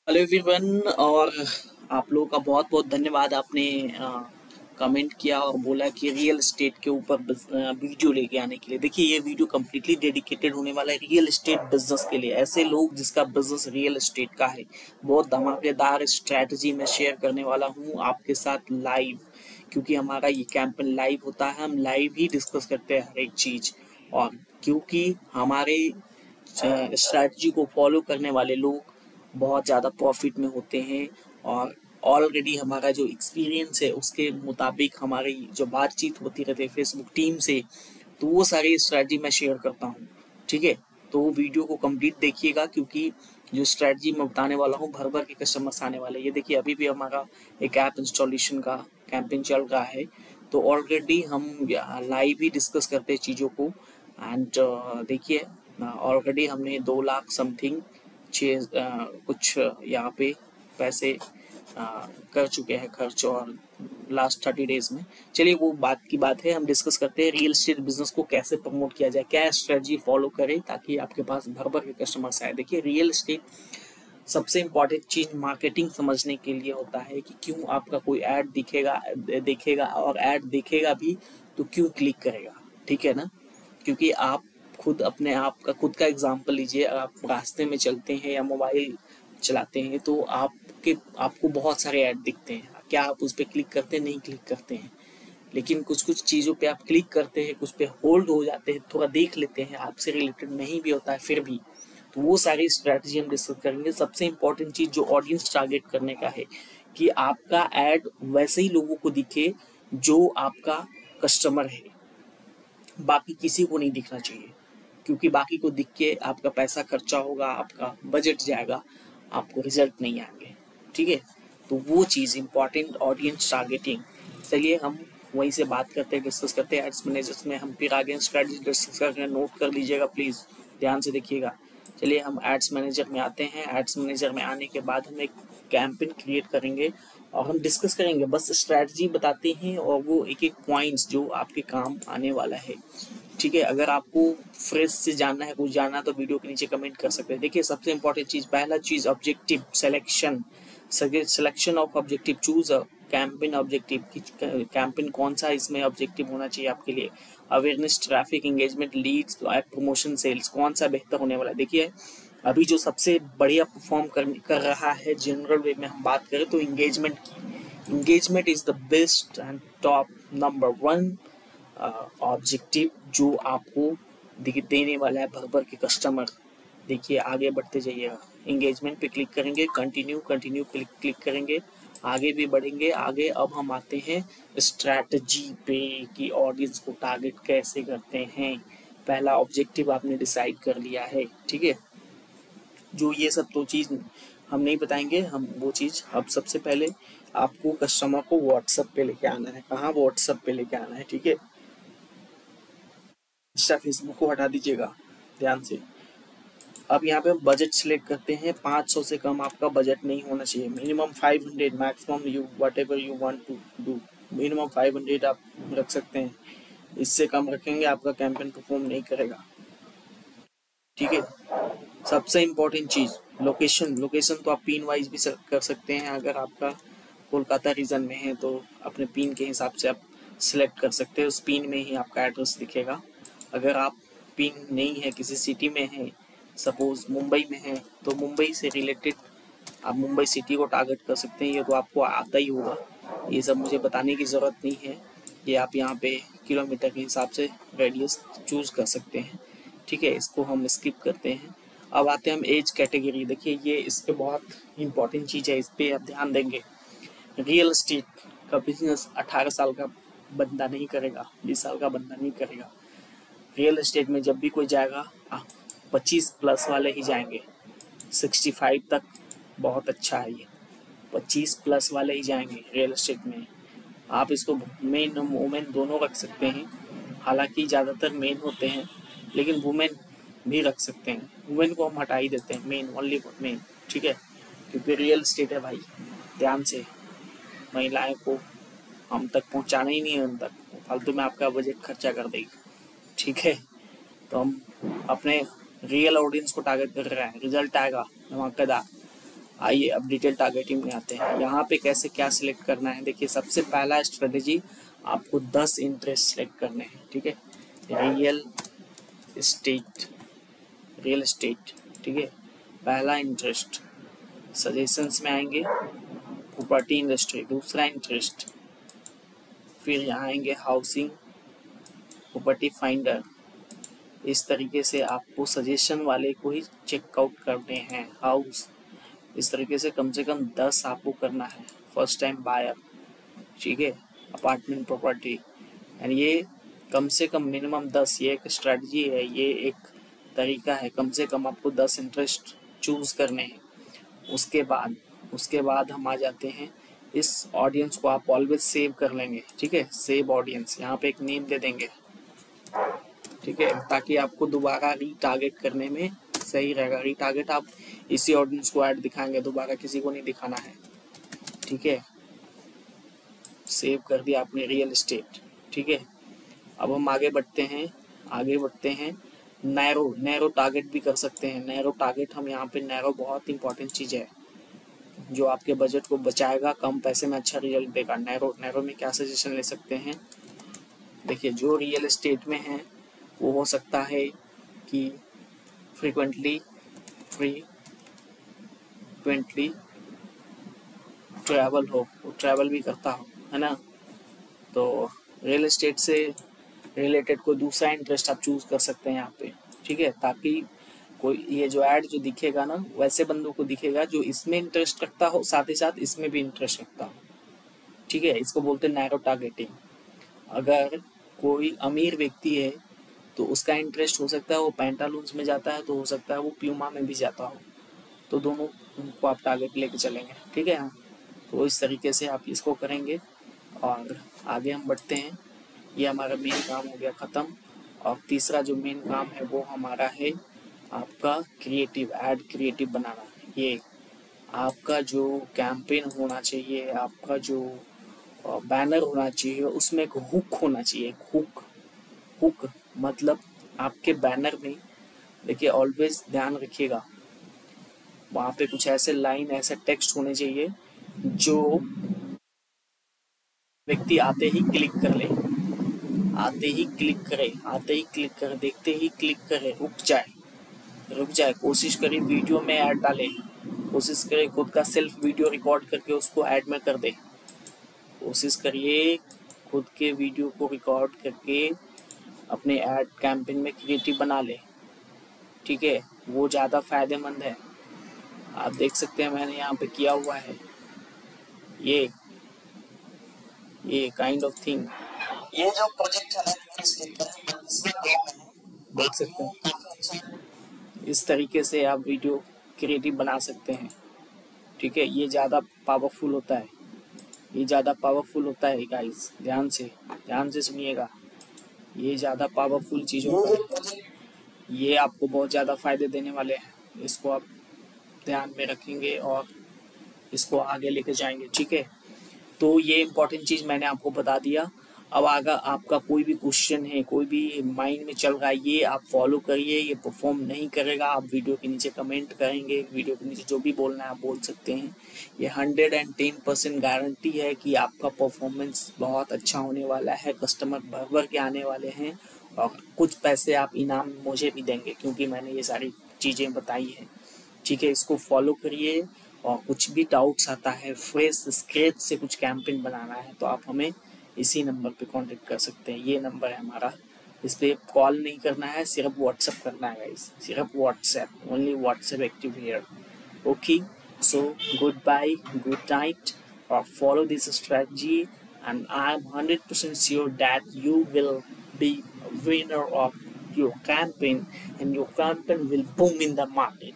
Hello everyone. और आप लोगों का बहुत बहुत धन्यवाद। आपने कमेंट किया और बोला कि रियल एस्टेट के ऊपर वीडियो लेके आने के लिए। देखिए, ये वीडियो कम्प्लीटली डेडिकेटेड होने वाला है रियल एस्टेट बिजनेस के लिए। ऐसे लोग जिसका बिजनेस रियल एस्टेट का है, बहुत धमाकेदार स्ट्रैटेजी मैं शेयर करने वाला हूँ आपके साथ लाइव, क्योंकि हमारा ये कैंपेन लाइव होता है। हम लाइव ही डिस्कस करते हैं हर एक चीज़। और क्योंकि हमारे स्ट्रैटेजी को फॉलो करने वाले लोग बहुत ज़्यादा प्रॉफिट में होते हैं, और ऑलरेडी हमारा जो एक्सपीरियंस है उसके मुताबिक हमारी जो बातचीत होती रहती है फेसबुक टीम से, तो वो सारी स्ट्रैटेजी मैं शेयर करता हूँ। ठीक है, तो वीडियो को कंप्लीट देखिएगा, क्योंकि जो स्ट्रैटेजी मैं बताने वाला हूँ भर भर के कस्टमर्स आने वाले। ये देखिए, अभी भी हमारा एक ऐप इंस्टॉलेशन का कैंपेन चल रहा है, तो ऑलरेडी हम लाइव ही डिस्कस करते हैं चीज़ों को। एंड देखिए, ऑलरेडी हमने 2 लाख समथिंग कुछ यहाँ पे पैसे कर चुके हैं खर्च, और लास्ट 30 डेज में। चलिए, वो बात की बात है। हम डिस्कस करते हैं रियल एस्टेट बिजनेस को कैसे प्रमोट किया जाए, क्या स्ट्रेटजी फॉलो करें ताकि आपके पास भर भर के कस्टमर्स आए। देखिए, रियल एस्टेट सबसे इम्पॉर्टेंट चीज मार्केटिंग समझने के लिए होता है कि क्यों आपका कोई ऐड देखेगा, और ऐड देखेगा भी तो क्यों क्लिक करेगा। ठीक है ना, क्योंकि आप खुद अपने आप का खुद का एग्जांपल लीजिए। आप रास्ते में चलते हैं या मोबाइल चलाते हैं तो आपको बहुत सारे ऐड दिखते हैं। क्या आप उस पर क्लिक करते हैं? नहीं क्लिक करते हैं। लेकिन कुछ कुछ चीज़ों पे आप क्लिक करते हैं, कुछ पे होल्ड हो जाते हैं, थोड़ा देख लेते हैं, आपसे रिलेटेड नहीं भी होता है फिर भी। तो वो सारी स्ट्रैटेजी हम डिस्कस करेंगे। सबसे इम्पोर्टेंट चीज़ जो ऑडियंस टारगेट करने का है, कि आपका ऐड वैसे ही लोगों को दिखे जो आपका कस्टमर है, बाकी किसी को नहीं दिखना चाहिए। क्योंकि बाकी को दिख के आपका पैसा खर्चा होगा, आपका बजट जाएगा, आपको रिजल्ट नहीं आएंगे। ठीक है, तो वो चीज़ इंपॉर्टेंट, ऑडियंस टारगेटिंग। चलिए, हम वहीं से बात करते हैं, डिस्कस करते हैं एड्स मैनेजर्स में। हम फिर आगे स्ट्रैटेजी डिस्कस करके नोट कर लीजिएगा, प्लीज़ ध्यान से देखिएगा। चलिए, हम एड्स मैनेजर में आते हैं। एड्स मैनेजर में आने के बाद हम एक कैंपेन क्रिएट करेंगे और हम डिस्कस करेंगे। बस स्ट्रैटेजी बताते हैं और वो एक एक पॉइंट्स जो आपके काम आने वाला है। ठीक है, अगर आपको फ्रेश से जानना है, कुछ जानना, तो वीडियो के नीचे कमेंट कर सकते हैं। देखिए, सबसे इंपॉर्टेंट चीज, पहला चीज objective selection. Selection of objective, choose a campaign objective. Campaign कौन सा इसमें ऑब्जेक्टिव होना चाहिए आपके लिए। Awareness, traffic, engagement, leads, promotion, sales, कौन सा बेहतर होने वाला है। देखिए, अभी जो सबसे बढ़िया परफॉर्म कर रहा है जनरल वे में हम बात करें तो इंगेजमेंट की। Engagement is the best and top number 1 objective जो आपको देने वाला है भर भर के कस्टमर। देखिए, आगे बढ़ते जाइएगा। इंगेजमेंट पे क्लिक करेंगे, कंटिन्यू कंटिन्यू क्लिक करेंगे, आगे भी बढ़ेंगे। आगे अब हम आते हैं स्ट्रैटेजी पे कि ऑडियंस को टारगेट कैसे करते हैं। पहला ऑब्जेक्टिव आपने डिसाइड कर लिया है। ठीक है, जो ये सब तो चीज़ हम नहीं बताएंगे, हम वो चीज़ अब सबसे पहले आपको कस्टमर को व्हाट्सएप पे लेके आना है। कहाँ? व्हाट्सएप पे लेके आना है। ठीक है, इंस्टा फेसबुक को हटा दीजिएगा ध्यान से। अब यहाँ पे बजट सिलेक्ट करते हैं। 500 से कम आपका बजट नहीं होना चाहिए। Minimum 500, maximum you whatever you want to do. Minimum 500 आप रख सकते हैं। इससे कम रखेंगे आपका कैंपेन परफॉर्म नहीं करेगा। ठीक है, सबसे इम्पोर्टेंट चीज़ लोकेशन। लोकेशन तो आप पिन वाइज भी कर सकते हैं। अगर आपका कोलकाता रीजन में है तो अपने पिन के हिसाब से आप सिलेक्ट कर सकते हैं। उस पिन में ही आपका एड्रेस दिखेगा। अगर आप पिन नहीं है, किसी सिटी में है, सपोज मुंबई में है, तो मुंबई से रिलेटेड आप मुंबई सिटी को टारगेट कर सकते हैं। ये तो आपको आता ही होगा, ये सब मुझे बताने की ज़रूरत नहीं है। ये आप यहाँ पे किलोमीटर के हिसाब से रेडियस चूज़ कर सकते हैं। ठीक है, इसको हम स्किप करते हैं। अब आते हैं हम एज कैटेगरी। देखिए, ये इस पे बहुत इंपॉर्टेंट चीज़ है, इस पर आप ध्यान देंगे। रियल एस्टेट का बिजनेस 18 साल का बंदा नहीं करेगा, 20 साल का बंदा नहीं करेगा। रियल एस्टेट में जब भी कोई जाएगा 25 प्लस वाले ही जाएंगे। 65 तक बहुत अच्छा है, ये 25 प्लस वाले ही जाएंगे रियल एस्टेट में। आप इसको मेन वुमेन दोनों रख सकते हैं, हालांकि ज़्यादातर मेन होते हैं, लेकिन वुमेन भी रख सकते हैं। वुमेन को हम हटा ही देते हैं, मेन ओनली मेन। ठीक है, क्योंकि रियल एस्टेट है भाई, ध्यान से। महिलाएं को हम तक पहुंचाना ही नहीं है, उन तक फालतू में आपका बजट खर्चा कर देगी। ठीक है, तो हम अपने रियल ऑडियंस को टारगेट कर रहे हैं, रिजल्ट आएगा धमाकेदार। आइए अब डिटेल टारगेटिंग में आते हैं। यहाँ पे कैसे क्या सिलेक्ट करना है, देखिए सबसे पहला स्ट्रेटेजी आपको 10 इंटरेस्ट सिलेक्ट करने हैं, ठीक है। रियल एस्टेट, ठीक है, पहला इंटरेस्ट। सजेशंस में आएंगे प्रॉपर्टी इंडस्ट्री, दूसरा इंटरेस्ट। फिर यहाँ आएंगे हाउसिंग प्रॉपर्टी फाइंडर। इस तरीके से आपको सजेशन वाले को ही चेकआउट करने हैं। हाउस, इस तरीके से कम 10 आपको करना है। फर्स्ट टाइम बायर, ठीक है, अपार्टमेंट प्रॉपर्टी, एंड ये कम से कम मिनिमम 10, ये एक स्ट्रेटजी है, ये एक तरीका है। कम से कम आपको 10 इंटरेस्ट चूज करने हैं। उसके बाद हम आ जाते हैं, इस ऑडियंस को आप ऑलवेज सेव कर लेंगे, ठीक है। सेव ऑडियंस, यहाँ पे एक नेम दे देंगे, ठीक है, ताकि आपको दोबारा रीटारगेट करने में सही रहेगा। रीटारगेट आप इसी ऑडियंस को ऐड दिखाएंगे, दोबारा किसी को नहीं दिखाना है, ठीक है। सेव कर दिया आपने रियल एस्टेट, ठीक है। अब हम आगे बढ़ते हैं। नैरो टारगेट भी कर सकते हैं। नैरो टारगेट, हम यहाँ पे नैरो बहुत इंपॉर्टेंट चीज है जो आपके बजट को बचाएगा, कम पैसे में अच्छा रिजल्ट देगा। नैरो में क्या सजेशन ले सकते हैं, देखिए जो रियल एस्टेट में है वो हो सकता है कि फ्रीक्वेंटली ट्रैवल हो, वो ट्रैवल भी करता हो, है ना। तो रियल एस्टेट से रिलेटेड कोई दूसरा इंटरेस्ट आप चूज कर सकते हैं यहाँ पे, ठीक है, ताकि कोई ये जो ऐड जो दिखेगा ना, वैसे बंदों को दिखेगा जो इसमें इंटरेस्ट रखता हो, साथ ही साथ इसमें भी इंटरेस्ट रखता हो, ठीक है। इसको बोलते हैं नैरो टारगेटिंग। अगर कोई अमीर व्यक्ति है तो उसका इंटरेस्ट हो सकता है वो पैंटालून्स में जाता है, तो हो सकता है वो प्यूमा में भी जाता हो, तो दोनों को आप टारगेट लेके चलेंगे, ठीक है। तो इस तरीके से आप इसको करेंगे और आगे हम बढ़ते हैं। ये हमारा मेन काम हो गया ख़त्म। और तीसरा जो मेन काम है वो हमारा है आपका क्रिएटिव बनाना। ये आपका जो कैंपेन होना चाहिए, आपका जो बैनर होना चाहिए, उसमें एक हुक होना चाहिए। हुक मतलब आपके बैनर में, देखिए ऑलवेज ध्यान रखिएगा, वहाँ पे कुछ ऐसे लाइन, ऐसे टेक्स्ट होने चाहिए जो व्यक्ति आते ही क्लिक करे, देखते ही क्लिक करे, रुक जाए, कोशिश करे वीडियो में ऐड डाले, कोशिश करे खुद का सेल्फ वीडियो रिकॉर्ड करके उसको ऐड में कर दे, कोशिश करिए खुद के वीडियो को रिकॉर्ड करके अपने ऐड कैंपेन में क्रिएटिव बना ले, ठीक है, वो ज़्यादा फायदेमंद है। आप देख सकते हैं मैंने यहाँ पे किया हुआ है ये काइंड ऑफ थिंग। ये जो प्रोजेक्ट है देख सकते हैं, इस तरीके से आप वीडियो क्रिएटिव बना सकते हैं, ठीक है। ये ज़्यादा पावरफुल होता है गाइस, ध्यान से सुनिएगा, ये ज़्यादा पावरफुल चीज़ होता है, ये आपको बहुत ज़्यादा फायदे देने वाले हैं। इसको आप ध्यान में रखेंगे और इसको आगे लेके जाएंगे, ठीक है। तो ये इम्पोर्टेंट चीज़ मैंने आपको बता दिया। अब अगर आपका कोई भी क्वेश्चन है, कोई भी माइंड में चल रहा है, ये आप फॉलो करिए, ये परफॉर्म नहीं करेगा, आप वीडियो के नीचे कमेंट करेंगे, वीडियो के नीचे जो भी बोलना है आप बोल सकते हैं। ये 110% गारंटी है कि आपका परफॉर्मेंस बहुत अच्छा होने वाला है, कस्टमर भर के आने वाले हैं और कुछ पैसे आप इनाम मुझे भी देंगे क्योंकि मैंने ये सारी चीज़ें बताई हैं, ठीक है। इसको फॉलो करिए और कुछ भी डाउट्स आता है, फ्रेश स्क्रैच से कुछ कैंपेन बनाना है, तो आप हमें इसी नंबर पे कांटेक्ट कर सकते हैं। ये नंबर है हमारा, इस पर कॉल नहीं करना है, सिर्फ व्हाट्सएप करना है गाइस, सिर्फ WhatsApp, only WhatsApp active here. Okay, so good bye, good night, और follow this strategy and I am 100% sure that you will be winner of your campaign and your campaign will boom in the market.